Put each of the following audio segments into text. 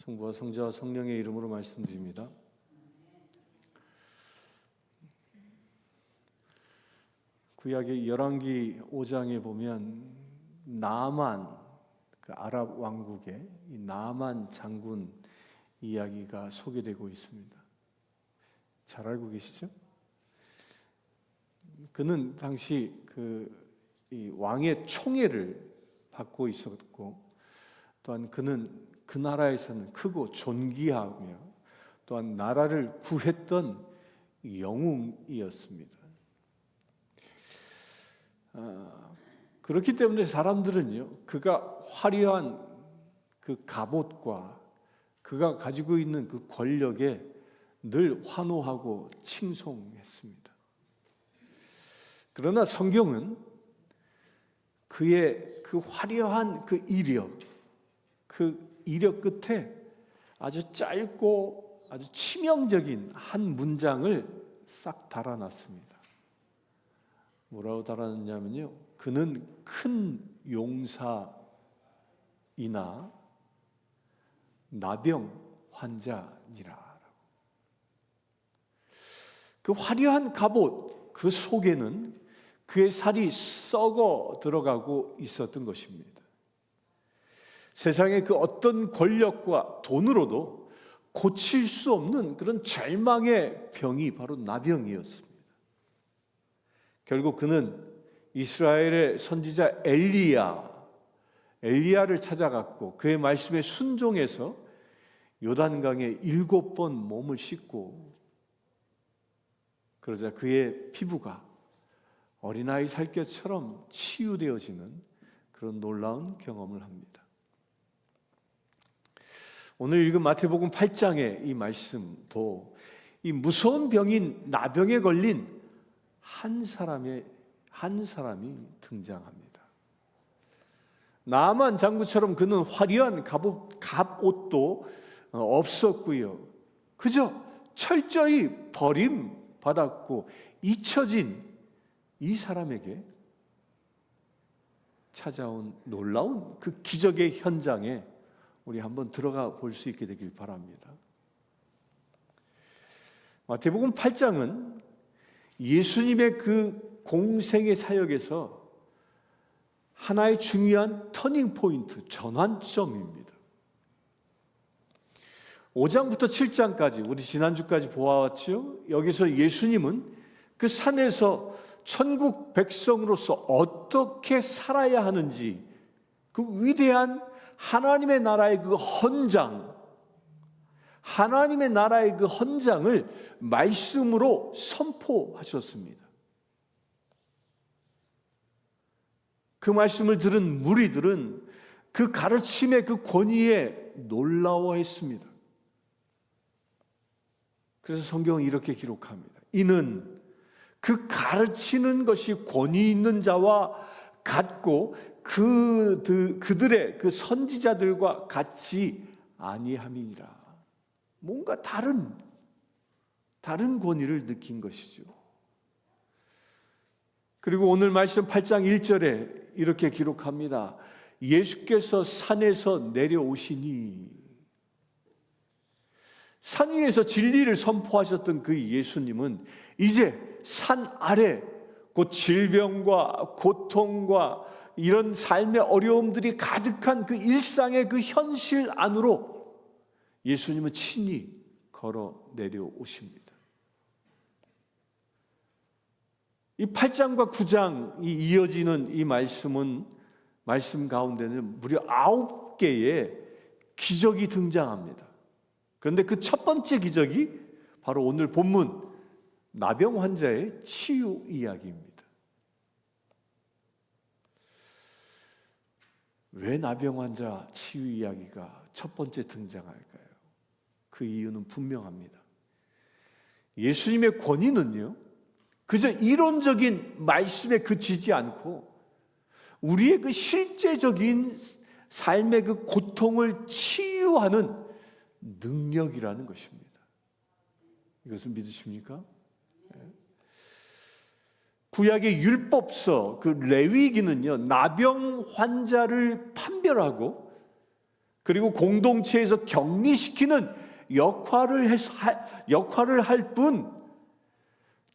성부와 성자와 성령의 이름으로 말씀드립니다. 구약의 열왕기 5장에 보면 나만, 그 아랍 왕국의 이 나만 장군 이야기가 소개되고 있습니다. 잘 알고 계시죠? 그는 당시 이 왕의 총애를 받고 있었고, 또한 그는 그 나라에서는 크고 존귀하며 또한 나라를 구했던 영웅이었습니다. 그렇기 때문에 사람들은요, 그가 화려한 그 갑옷과 그가 가지고 있는 그 권력에 늘 환호하고 칭송했습니다. 그러나 성경은 그의 그 화려한 그 이력 끝에 아주 짧고 아주 치명적인 한 문장을 싹 달아놨습니다. 뭐라고 달아놨냐면요, 그는 큰 용사이나 나병 환자니라. 그 화려한 갑옷 그 속에는 그의 살이 썩어 들어가고 있었던 것입니다. 세상의 그 어떤 권력과 돈으로도 고칠 수 없는 그런 절망의 병이 바로 나병이었습니다. 결국 그는 이스라엘의 선지자 엘리야를 찾아갔고 그의 말씀에 순종해서 요단강에 7번 몸을 씻고, 그러자 그의 피부가 어린아이 살결처럼 치유되어지는 그런 놀라운 경험을 합니다. 오늘 읽은 마태복음 8장의 이 말씀도 이 무서운 병인 나병에 걸린 한 사람이 등장합니다. 나만 장군처럼 그는 화려한 갑옷도 없었고요, 그저 철저히 버림받았고 잊혀진 이 사람에게 찾아온 놀라운 그 기적의 현장에 우리 한번 들어가 볼 수 있게 되길 바랍니다. 마태복음 8장은 예수님의 그 공생의 사역에서 하나의 중요한 터닝 포인트, 전환점입니다. 5장부터 7장까지 우리 지난주까지 보아왔죠. 여기서 예수님은 그 산에서 천국 백성으로서 어떻게 살아야 하는지, 그 위대한 하나님의 나라의 그 헌장을 말씀으로 선포하셨습니다. 그 말씀을 들은 무리들은 그 가르침의 그 권위에 놀라워했습니다. 그래서 성경은 이렇게 기록합니다. 이는 그 가르치는 것이 권위 있는 자와 같고 그들의 그 선지자들과 같이 아니함이니라. 뭔가 다른 권위를 느낀 것이죠. 그리고 오늘 말씀 8장 1절에 이렇게 기록합니다. 예수께서 산에서 내려오시니, 산 위에서 진리를 선포하셨던 그 예수님은 이제 산 아래, 곧 질병과 고통과 이런 삶의 어려움들이 가득한 그 일상의 그 현실 안으로 예수님은 친히 걸어 내려오십니다. 이 8장과 9장이 이어지는 이 말씀 가운데는 무려 9개의 기적이 등장합니다. 그런데 그 첫 번째 기적이 바로 오늘 본문 나병 환자의 치유 이야기입니다. 왜 나병 환자 치유 이야기가 첫 번째 등장할까요? 그 이유는 분명합니다. 예수님의 권위는요, 그저 이론적인 말씀에 그치지 않고 우리의 그 실제적인 삶의 그 고통을 치유하는 능력이라는 것입니다. 이것을 믿으십니까? 구약의 율법서 그 레위기는요, 나병 환자를 판별하고 그리고 공동체에서 격리시키는 역할을 할 뿐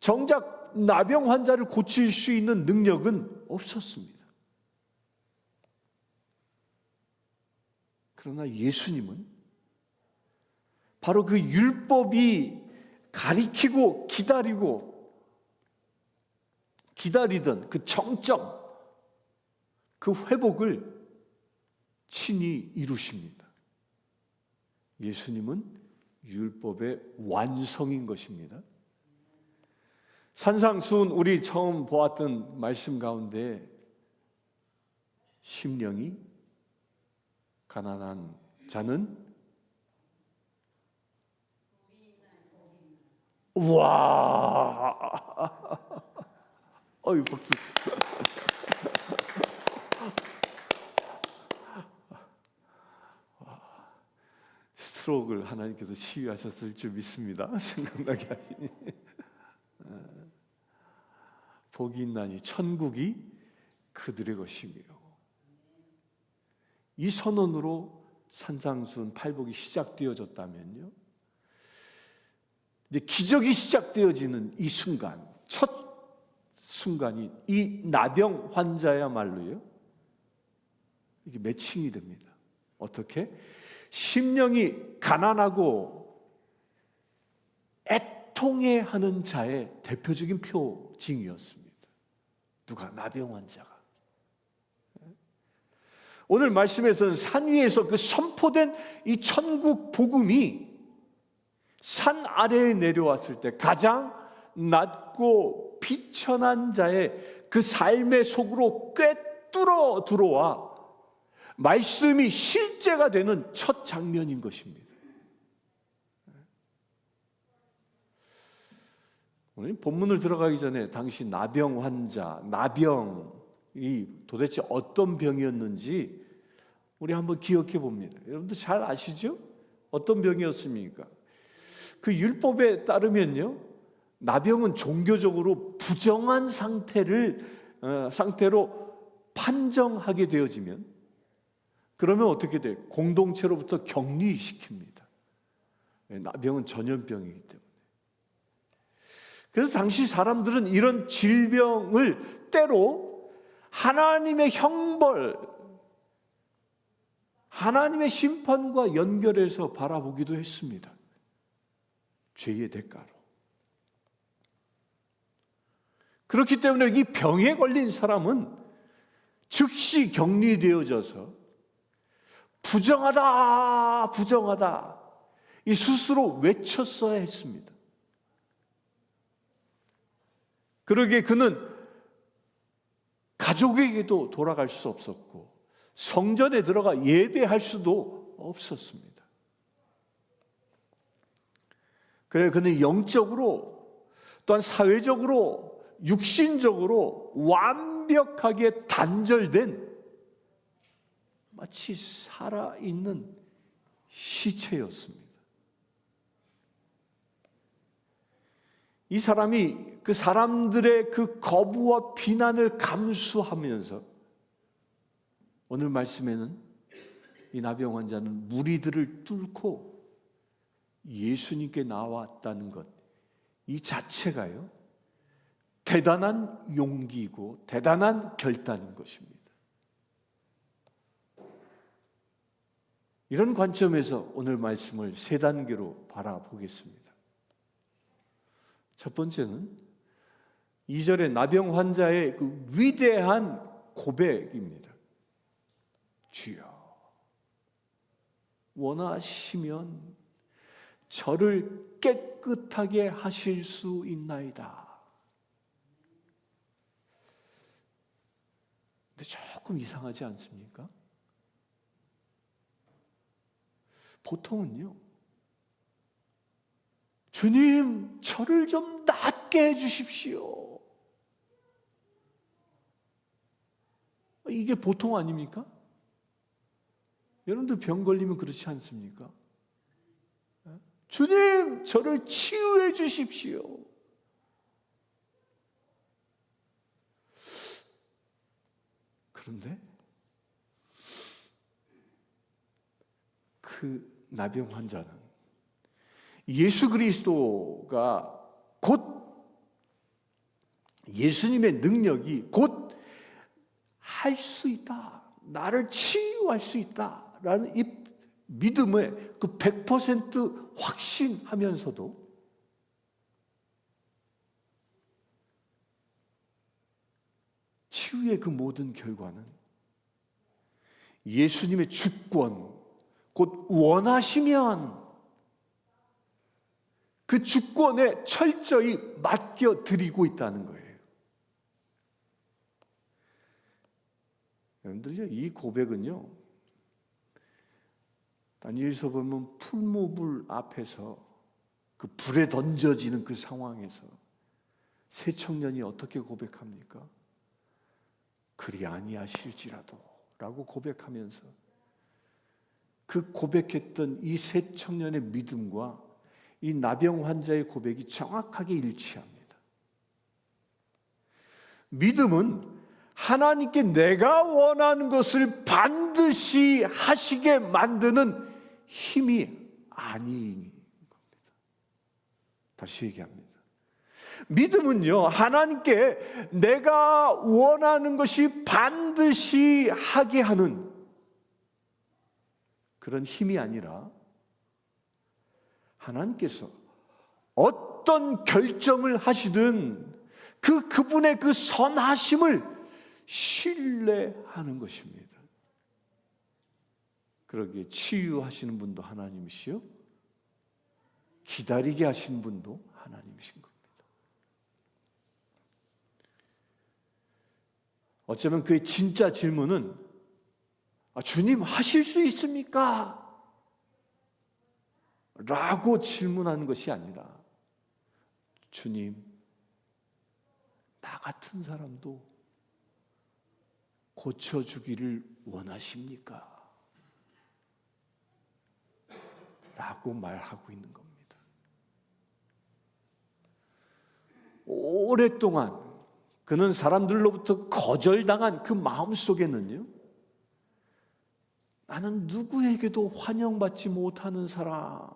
정작 나병 환자를 고칠 수 있는 능력은 없었습니다. 그러나 예수님은 바로 그 율법이 가리키고 기다리던 그 정점, 그 회복을 친히 이루십니다. 예수님은 율법의 완성인 것입니다. 산상수훈 우리 처음 보았던 말씀 가운데 심령이 가난한 자는 와, 어이 박수. 스트로크를 하나님께서 치유하셨을 줄 믿습니다. 생각나게 하시니. 복이 있나니 천국이 그들의 것이며. 이 선언으로 산상수훈 팔복이 시작되어졌다면요, 이제 기적이 시작되어지는 이 순간, 첫 순간이 이 나병 환자야말로요, 이게 매칭이 됩니다. 어떻게? 심령이 가난하고 애통해하는 자의 대표적인 표징이었습니다. 누가? 나병 환자가. 오늘 말씀에서는 산 위에서 그 선포된 이 천국 복음이 산 아래에 내려왔을 때 가장 낮고 비천한 자의 그 삶의 속으로 꿰뚫어 들어와 말씀이 실제가 되는 첫 장면인 것입니다. 오늘 본문을 들어가기 전에 당시 나병 환자, 나병이 도대체 어떤 병이었는지 우리 한번 기억해 봅니다. 여러분들 잘 아시죠? 어떤 병이었습니까? 그 율법에 따르면요, 나병은 종교적으로 부정한 상태로 판정하게 되어지면, 그러면 어떻게 돼? 공동체로부터 격리시킵니다. 나병은 전염병이기 때문에. 그래서 당시 사람들은 이런 질병을 때로 하나님의 형벌, 하나님의 심판과 연결해서 바라보기도 했습니다. 죄의 대가로. 그렇기 때문에 이 병에 걸린 사람은 즉시 격리되어져서 부정하다, 부정하다, 이 스스로 외쳤어야 했습니다. 그러기에 그는 가족에게도 돌아갈 수 없었고 성전에 들어가 예배할 수도 없었습니다. 그래, 그는 영적으로 또한 사회적으로 육신적으로 완벽하게 단절된 마치 살아있는 시체였습니다. 이 사람이 그 사람들의 그 거부와 비난을 감수하면서 오늘 말씀에는 이 나병 환자는 무리들을 뚫고 예수님께 나왔다는 것, 이 자체가요, 대단한 용기이고 대단한 결단인 것입니다. 이런 관점에서 오늘 말씀을 세 단계로 바라보겠습니다. 첫 번째는 2절의 나병 환자의 그 위대한 고백입니다. 주여, 원하시면 저를 깨끗하게 하실 수 있나이다. 근데 조금 이상하지 않습니까? 보통은요, 주님, 저를 좀 낫게 해주십시오. 이게 보통 아닙니까? 여러분들 병 걸리면 그렇지 않습니까? 주님, 저를 치유해 주십시오. 그런데 그 나병 환자는 예수 그리스도가 곧 예수님의 능력이 곧 할 수 있다, 나를 치유할 수 있다라는 이 믿음에 그 100% 확신하면서도 치유의 그 모든 결과는 예수님의 주권, 곧 원하시면 그 주권에 철저히 맡겨드리고 있다는 거예요. 여러분들요, 이 고백은요, 다니엘서 보면 풀무불 앞에서 그 불에 던져지는 그 상황에서 새 청년이 어떻게 고백합니까? 그리 아니하실지라도 라고 고백하면서 그 고백했던 이 새 청년의 믿음과 이 나병 환자의 고백이 정확하게 일치합니다. 믿음은 하나님께 내가 원하는 것을 반드시 하시게 만드는 힘이 아닌 겁니다. 다시 얘기합니다. 믿음은요, 하나님께 내가 원하는 것이 반드시 하게 하는 그런 힘이 아니라 하나님께서 어떤 결정을 하시든 그분의 그 선하심을 신뢰하는 것입니다. 그러기에 치유하시는 분도 하나님이시요, 기다리게 하시는 분도 하나님이신 겁니다. 어쩌면 그의 진짜 질문은 주님 하실 수 있습니까? 라고 질문하는 것이 아니라 주님, 나 같은 사람도 고쳐주기를 원하십니까? 라고 말하고 있는 겁니다. 오랫동안 그는 사람들로부터 거절당한 그 마음 속에는요, 나는 누구에게도 환영받지 못하는 사람,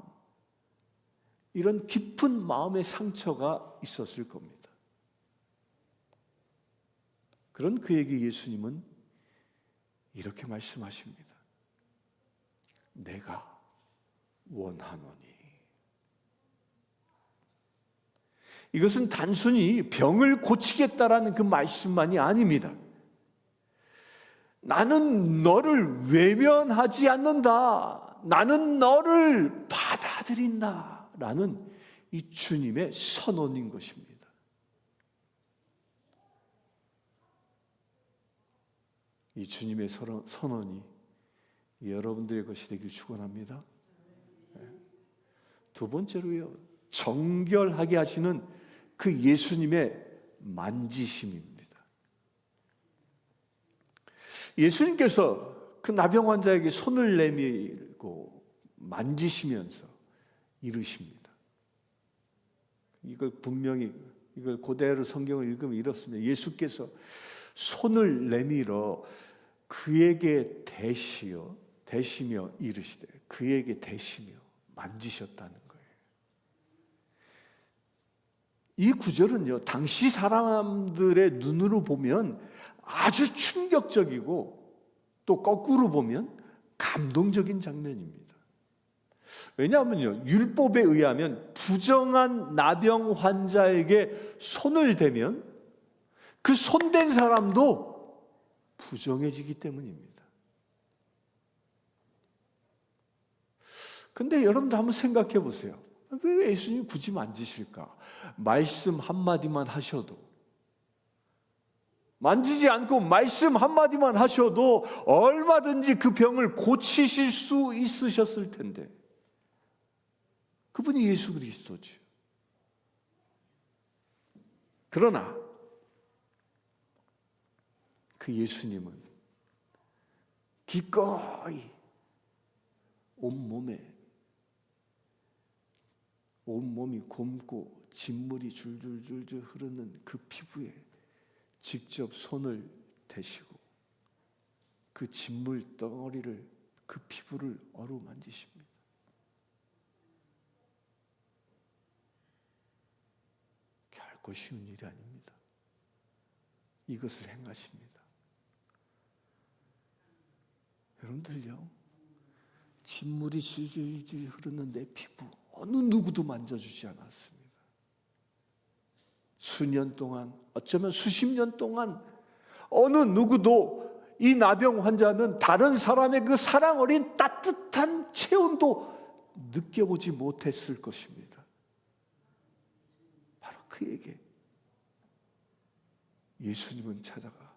이런 깊은 마음의 상처가 있었을 겁니다. 그런 그에게 예수님은 이렇게 말씀하십니다. 내가 원하노니. 이것은 단순히 병을 고치겠다라는 그 말씀만이 아닙니다. 나는 너를 외면하지 않는다, 나는 너를 받아들인다 라는 이 주님의 선언인 것입니다. 이 주님의 선언이 여러분들의 것이 되길 축원합니다. 두 번째로요, 정결하게 하시는 그 예수님의 만지심입니다. 예수님께서 그 나병 환자에게 손을 내밀고 만지시면서 이르십니다. 이걸 분명히, 이걸 그대로 성경을 읽으면 이렇습니다. 예수께서 손을 내밀어 그에게 대시며 이르시되, 그에게 대시며 만지셨다는 거예요. 이 구절은요, 당시 사람들의 눈으로 보면 아주 충격적이고 또 거꾸로 보면 감동적인 장면입니다. 왜냐하면요, 율법에 의하면 부정한 나병 환자에게 손을 대면 그 손댄 사람도 부정해지기 때문입니다. 근데 여러분도 한번 생각해 보세요. 왜 예수님이 굳이 만지실까? 말씀 한마디만 하셔도, 만지지 않고 말씀 한마디만 하셔도 얼마든지 그 병을 고치실 수 있으셨을 텐데, 그분이 예수 그리스도죠. 그러나 그 예수님은 기꺼이 온몸이 곪고 진물이 줄줄줄줄 흐르는 그 피부에 직접 손을 대시고 그 진물 덩어리를 그 피부를 어루만지십니다. 결코 쉬운 일이 아닙니다. 이것을 행하십니다. 여러분들요, 진물이 질질 흐르는 내 피부 어느 누구도 만져주지 않았습니다. 수년 동안, 어쩌면 수십 년 동안 어느 누구도 이 나병 환자는 다른 사람의 그 사랑 어린 따뜻한 체온도 느껴보지 못했을 것입니다. 바로 그에게 예수님은 찾아가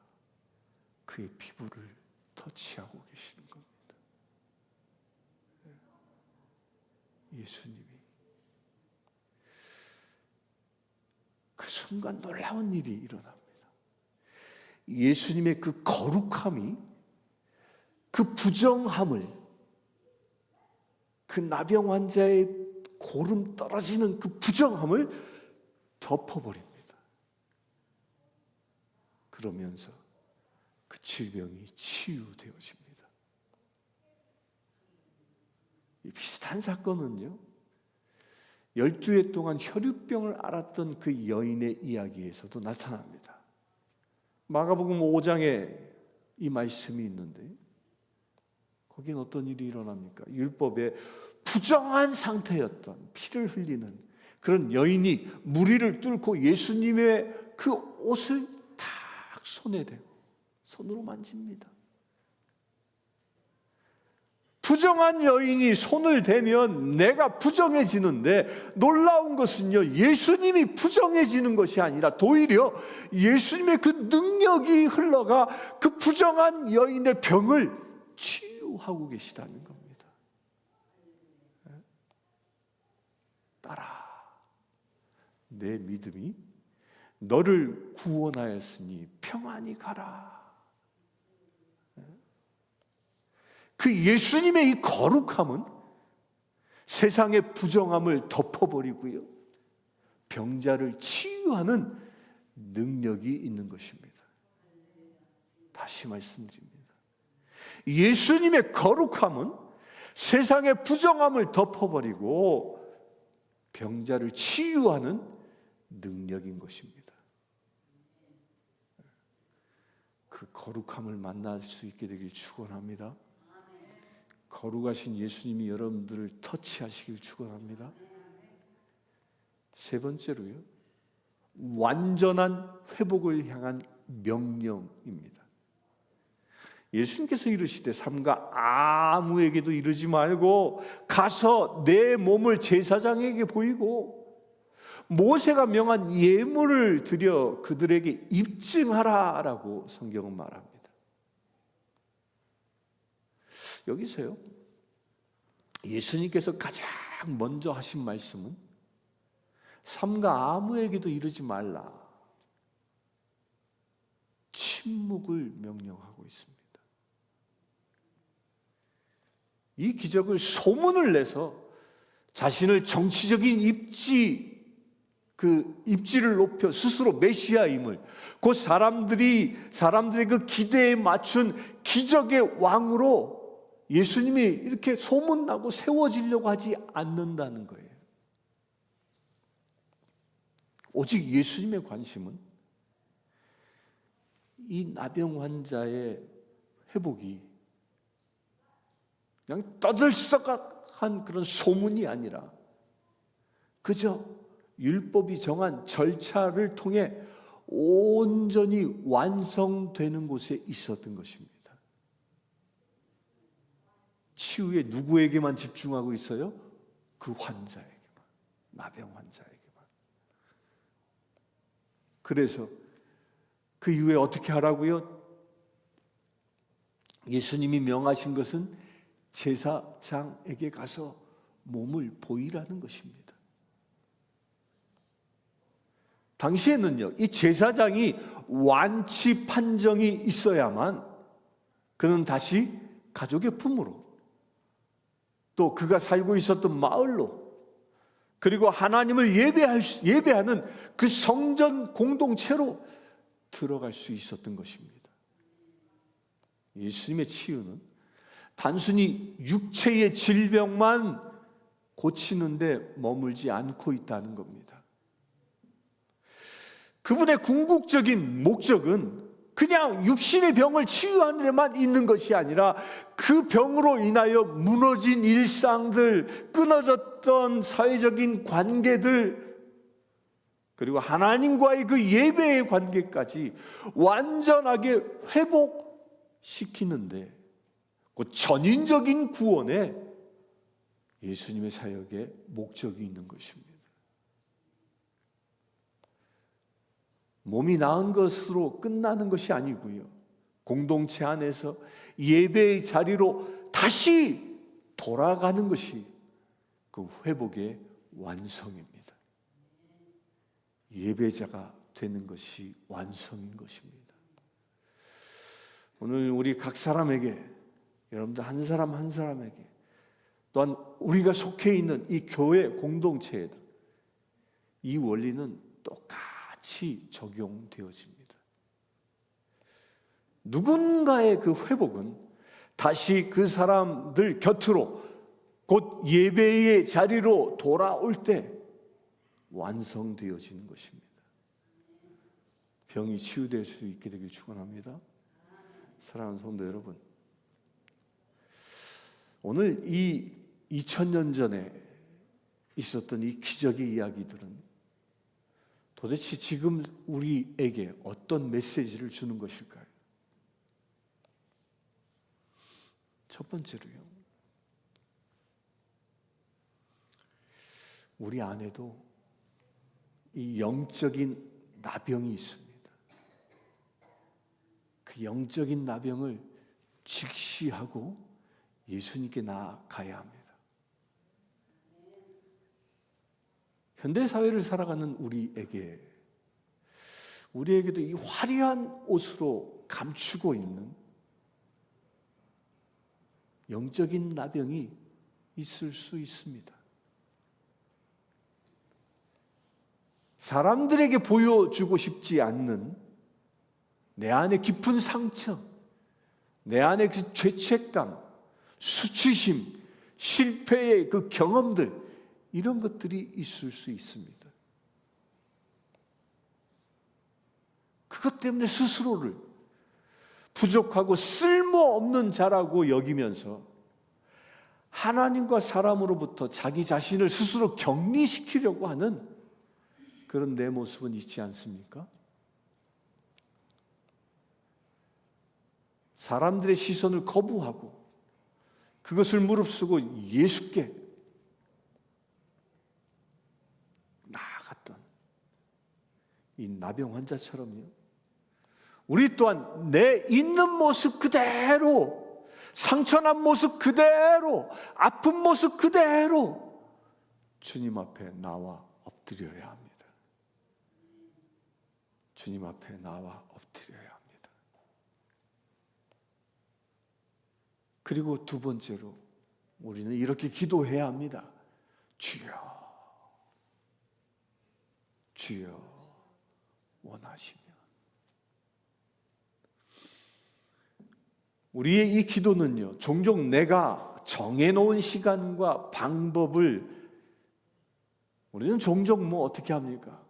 그의 피부를 터치하고 계시는 겁니다. 예수님이 그 순간 놀라운 일이 일어납니다. 예수님의 그 거룩함이 그 부정함을, 그 나병 환자의 고름 떨어지는 그 부정함을 덮어버립니다. 그러면서 그 질병이 치유되어집니다. 이 비슷한 사건은요, 12해 동안 혈유병을 앓았던 그 여인의 이야기에서도 나타납니다. 마가복음 5장에 이 말씀이 있는데, 거긴 어떤 일이 일어납니까? 율법에 부정한 상태였던 피를 흘리는 그런 여인이 무리를 뚫고 예수님의 그 옷을 탁 손에 대고 손으로 만집니다. 부정한 여인이 손을 대면 내가 부정해지는데, 놀라운 것은요, 예수님이 부정해지는 것이 아니라 도리어 예수님의 그 능력이 흘러가 그 부정한 여인의 병을 치유하고 계시다는 겁니다. 따라, 내 믿음이 너를 구원하였으니 평안히 가라. 그 예수님의 이 거룩함은 세상의 부정함을 덮어버리고요, 병자를 치유하는 능력이 있는 것입니다. 다시 말씀드립니다. 예수님의 거룩함은 세상의 부정함을 덮어버리고 병자를 치유하는 능력인 것입니다. 그 거룩함을 만날 수 있게 되길 축원합니다. 거룩하신 예수님이 여러분들을 터치하시길 축원합니다. 세 번째로요, 완전한 회복을 향한 명령입니다. 예수님께서 이르시되 삼가 아무에게도 이르지 말고 가서 내 몸을 제사장에게 보이고 모세가 명한 예물을 드려 그들에게 입증하라라고 성경은 말합니다. 여기서요, 예수님께서 가장 먼저 하신 말씀은 삼가 아무에게도 이르지 말라, 침묵을 명령하고 있습니다. 이 기적을 소문을 내서 자신을 정치적인 입지를 높여 스스로 메시아임을, 곧 사람들의 그 기대에 맞춘 기적의 왕으로 예수님이 이렇게 소문나고 세워지려고 하지 않는다는 거예요. 오직 예수님의 관심은 이 나병 환자의 회복이 그냥 떠들썩한 그런 소문이 아니라 그저 율법이 정한 절차를 통해 온전히 완성되는 곳에 있었던 것입니다. 치유에 누구에게만 집중하고 있어요? 그 환자에게만, 나병 환자에게만. 그래서 그 이후에 어떻게 하라고요? 예수님이 명하신 것은 제사장에게 가서 몸을 보이라는 것입니다. 당시에는요, 이 제사장이 완치 판정이 있어야만 그는 다시 가족의 품으로, 또 그가 살고 있었던 마을로, 그리고 하나님을 예배하는 그 성전 공동체로 들어갈 수 있었던 것입니다. 예수님의 치유는 단순히 육체의 질병만 고치는데 머물지 않고 있다는 겁니다. 그분의 궁극적인 목적은 그냥 육신의 병을 치유하는 데만 있는 것이 아니라 그 병으로 인하여 무너진 일상들, 끊어졌던 사회적인 관계들, 그리고 하나님과의 그 예배의 관계까지 완전하게 회복시키는데 그 전인적인 구원에 예수님의 사역에 목적이 있는 것입니다. 몸이 나은 것으로 끝나는 것이 아니고요, 공동체 안에서 예배의 자리로 다시 돌아가는 것이 그 회복의 완성입니다. 예배자가 되는 것이 완성인 것입니다. 오늘 우리 각 사람에게, 여러분들 한 사람 한 사람에게, 또한 우리가 속해 있는 이 교회 공동체에도 이 원리는 똑같이 적용되어집니다. 누군가의 그 회복은 다시 그 사람들 곁으로, 곧 예배의 자리로 돌아올 때 완성되어지는 것입니다. 병이 치유될 수 있게 되길 축원합니다. 사랑하는 성도 여러분, 오늘 이 2000년 전에 있었던 이 기적의 이야기들은 도대체 지금 우리에게 어떤 메시지를 주는 것일까요? 첫 번째로요, 우리 안에도 이 영적인 나병이 있습니다. 그 영적인 나병을 직시하고 예수님께 나아가야 합니다. 현대사회를 살아가는 우리에게도 이 화려한 옷으로 감추고 있는 영적인 나병이 있을 수 있습니다. 사람들에게 보여주고 싶지 않는 내 안의 깊은 상처, 내 안의 그 죄책감, 수치심, 실패의 그 경험들, 이런 것들이 있을 수 있습니다. 그것 때문에 스스로를 부족하고 쓸모없는 자라고 여기면서 하나님과 사람으로부터 자기 자신을 스스로 격리시키려고 하는 그런 내 모습은 있지 않습니까? 사람들의 시선을 거부하고 그것을 무릅쓰고 예수께 나아갔던 이 나병 환자처럼요, 우리 또한 내 있는 모습 그대로, 상처난 모습 그대로, 아픈 모습 그대로 주님 앞에 나와 엎드려야 합니다. 주님 앞에 나와 엎드려야 합니다. 그리고 두 번째로 우리는 이렇게 기도해야 합니다. 주여, 주여 원하시면. 우리의 이 기도는요, 종종 내가 정해놓은 시간과 방법을 우리는 종종 어떻게 합니까?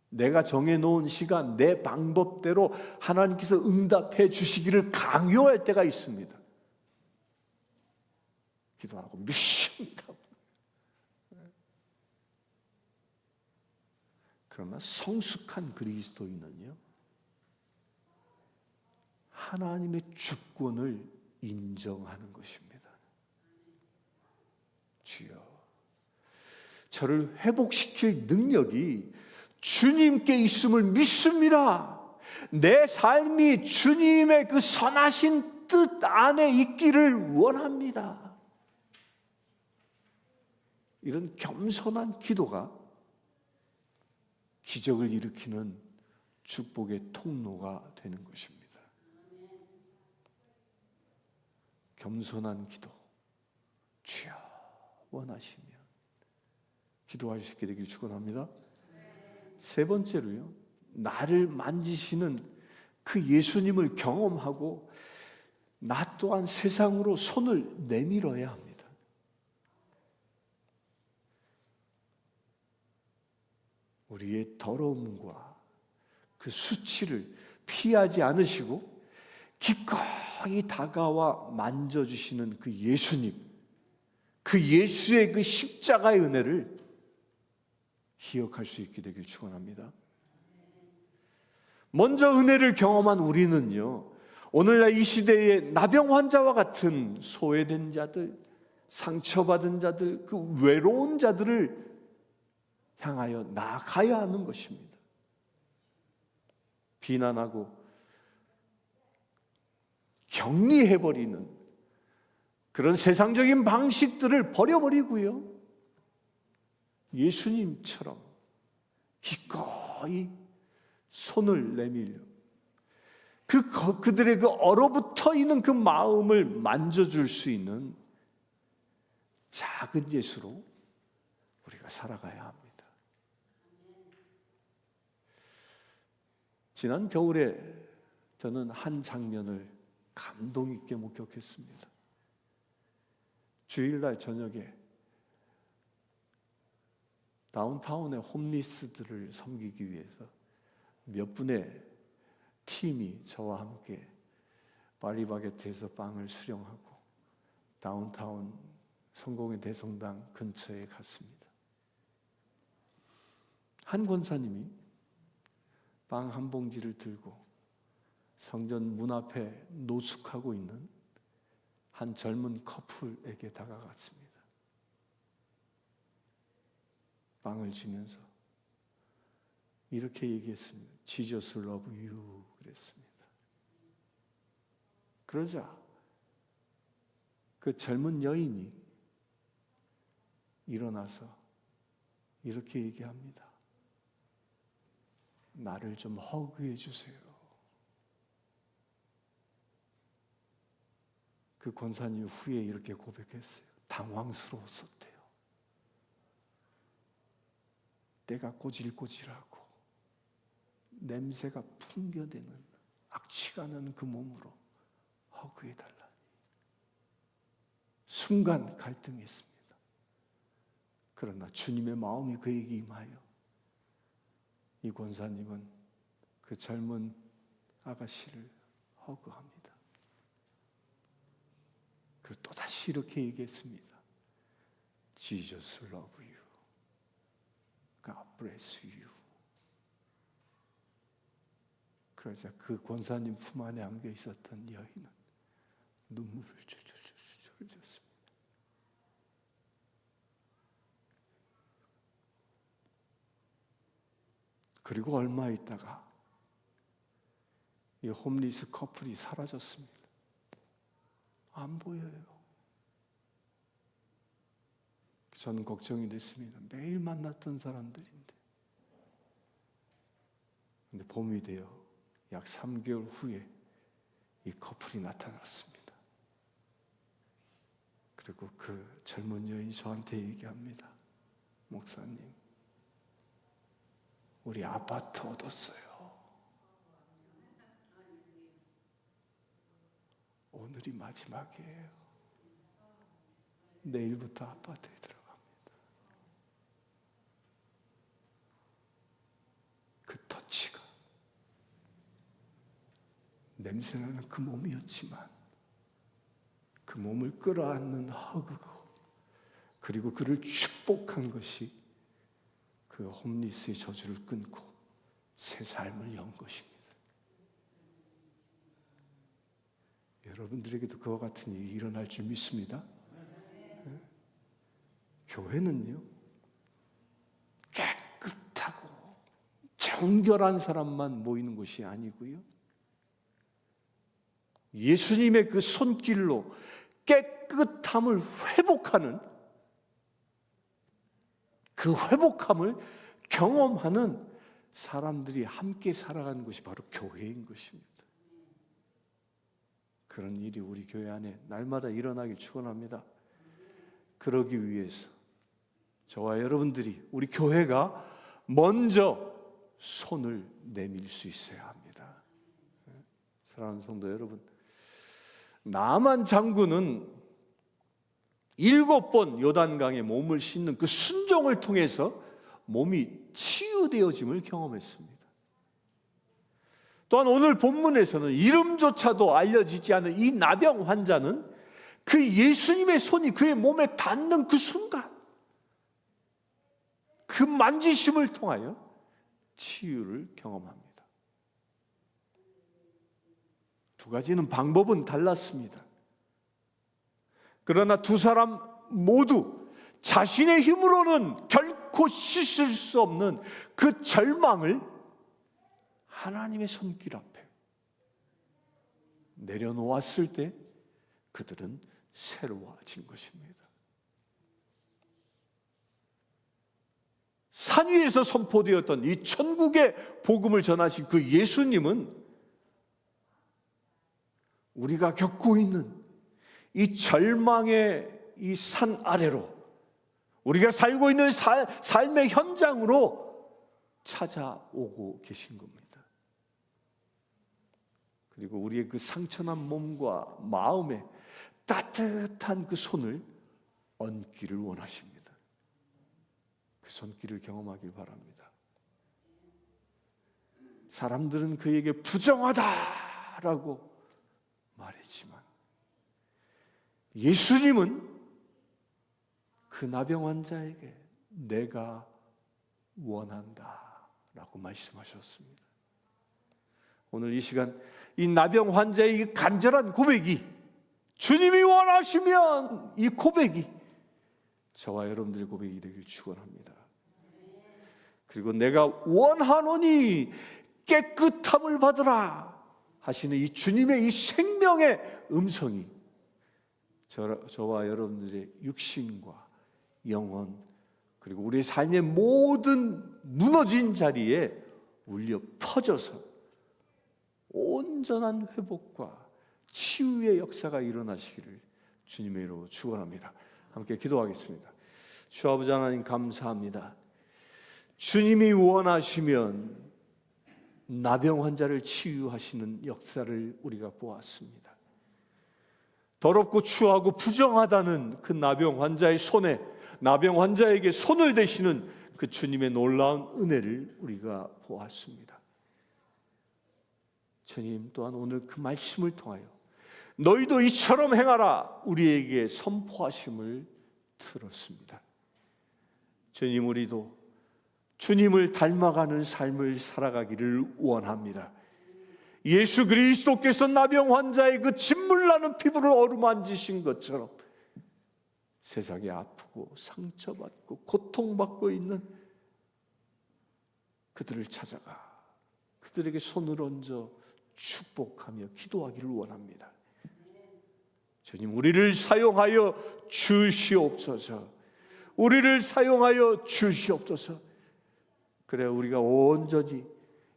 내가 정해놓은 시간, 내 방법대로 하나님께서 응답해 주시기를 강요할 때가 있습니다. 기도하고 미신다고. 그러나 성숙한 그리스도인은요, 하나님의 주권을 인정하는 것입니다. 주여, 저를 회복시킬 능력이 주님께 있음을 믿습니다. 내 삶이 주님의 그 선하신 뜻 안에 있기를 원합니다. 이런 겸손한 기도가 기적을 일으키는 축복의 통로가 되는 것입니다. 겸손한 기도, 주여 원하시면 기도할 수 있게 되길 축원합니다. 세 번째로요, 나를 만지시는 그 예수님을 경험하고 나 또한 세상으로 손을 내밀어야 합니다. 우리의 더러움과 그 수치를 피하지 않으시고 기꺼이 다가와 만져주시는 그 예수님, 그 예수의 그 십자가의 은혜를 기억할 수 있게 되길 축원합니다. 먼저 은혜를 경험한 우리는요, 오늘날 이 시대의 나병 환자와 같은 소외된 자들, 상처받은 자들, 그 외로운 자들을 향하여 나아가야 하는 것입니다. 비난하고 격리해버리는 그런 세상적인 방식들을 버려버리고요, 예수님처럼 기꺼이 손을 내밀려 그들의 그 얼어붙어 있는 그 마음을 만져줄 수 있는 작은 예수로 우리가 살아가야 합니다. 지난 겨울에 저는 한 장면을 감동 있게 목격했습니다. 주일날 저녁에 다운타운의 홈리스들을 섬기기 위해서 몇 분의 팀이 저와 함께 파리바게트에서 빵을 수령하고 다운타운 성공의 대성당 근처에 갔습니다. 한 권사님이 빵 한 봉지를 들고 성전 문 앞에 노숙하고 있는 한 젊은 커플에게 다가갔습니다. 빵을 주면서 이렇게 얘기했습니다. Jesus love you 그랬습니다. 그러자 그 젊은 여인이 일어나서 이렇게 얘기합니다. 나를 좀 허그해 주세요. 그 권사님 후에 이렇게 고백했어요. 당황스러웠었대요. 때가 꼬질꼬질하고 냄새가 풍겨대는 악취가 나는 그 몸으로 허그해달라니. 순간 갈등했습니다. 그러나 주님의 마음이 그에게 임하여 이 권사님은 그 젊은 아가씨를 허그합니다. 그리고 또다시 이렇게 얘기했습니다. Jesus love you. God bless you. 그러자 그 권사님 품 안에 안겨 있었던 여인은 눈물을 줄줄 흘렸습니다. 그리고 얼마 있다가 이 홈리스 커플이 사라졌습니다. 안 보여요. 저는 걱정이 됐습니다. 매일 만났던 사람들인데. 근데 봄이 되어 약 3개월 후에 이 커플이 나타났습니다. 그리고 그 젊은 여인이 저한테 얘기합니다. 목사님, 우리 아파트 얻었어요. 오늘이 마지막이에요. 내일부터 아파트에 들어갑니다. 그 터치가 냄새나는 그 몸이었지만 그 몸을 끌어안는 허그고 그리고 그를 축복한 것이 그 홈리스의 저주를 끊고 새 삶을 연 것입니다. 여러분들에게도 그와 같은 일이 일어날 줄 믿습니다. 네? 교회는요, 깨끗하고 정결한 사람만 모이는 곳이 아니고요, 예수님의 그 손길로 깨끗함을 회복하는, 그 회복함을 경험하는 사람들이 함께 살아가는 것이 바로 교회인 것입니다. 그런 일이 우리 교회 안에 날마다 일어나길 축원합니다. 그러기 위해서 저와 여러분들이, 우리 교회가 먼저 손을 내밀 수 있어야 합니다. 사랑하는 성도 여러분, 나만 장군은 7번 요단강에 몸을 씻는 그 순종을 통해서 몸이 치유되어짐을 경험했습니다. 또한 오늘 본문에서는 이름조차도 알려지지 않은 이 나병 환자는 그 예수님의 손이 그의 몸에 닿는 그 순간, 그 만지심을 통하여 치유를 경험합니다. 두 가지는 방법은 달랐습니다. 그러나 두 사람 모두 자신의 힘으로는 결코 씻을 수 없는 그 절망을 하나님의 손길 앞에 내려놓았을 때 그들은 새로워진 것입니다. 산 위에서 선포되었던 이 천국의 복음을 전하신 그 예수님은 우리가 겪고 있는 이 절망의 이 산 아래로, 우리가 살고 있는 삶의 현장으로 찾아오고 계신 겁니다. 그리고 우리의 그 상처난 몸과 마음에 따뜻한 그 손을 얹기를 원하십니다. 그 손길을 경험하길 바랍니다. 사람들은 그에게 부정하다라고 말했지만 예수님은 그 나병 환자에게 내가 원한다 라고 말씀하셨습니다. 오늘 이 시간 이 나병 환자의 이 간절한 고백이, 주님이 원하시면, 이 고백이 저와 여러분들의 고백이 되길 축원합니다. 그리고 내가 원하노니 깨끗함을 받으라 하시는 이 주님의 이 생명의 음성이 저와 여러분들의 육신과 영혼, 그리고 우리의 삶의 모든 무너진 자리에 울려 퍼져서 온전한 회복과 치유의 역사가 일어나시기를 주님의 이름으로 축원합니다. 함께 기도하겠습니다. 주 아버지 하나님 감사합니다. 주님이 원하시면 나병 환자를 치유하시는 역사를 우리가 보았습니다. 더럽고 추하고 부정하다는 그 나병 환자의 손에, 나병 환자에게 손을 대시는 그 주님의 놀라운 은혜를 우리가 보았습니다. 주님 또한 오늘 그 말씀을 통하여 너희도 이처럼 행하라 우리에게 선포하심을 들었습니다. 주님, 우리도 주님을 닮아가는 삶을 살아가기를 원합니다. 예수 그리스도께서 나병 환자의 그 진물나는 피부를 어루만지신 것처럼 세상에 아프고 상처받고 고통받고 있는 그들을 찾아가 그들에게 손을 얹어 축복하며 기도하기를 원합니다. 주님, 우리를 사용하여 주시옵소서. 우리를 사용하여 주시옵소서. 그래 우리가 온전히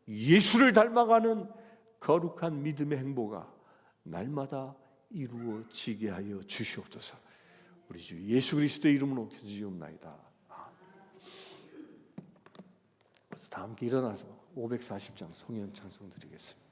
예수를 닮아가는 거룩한 믿음의 행보가 날마다 이루어지게 하여 주시옵소서. 우리 주 예수 그리스도의 이름으로 기도드리옵나이다. 다 함께 일어나서 540장 성령 찬송 드리겠습니다.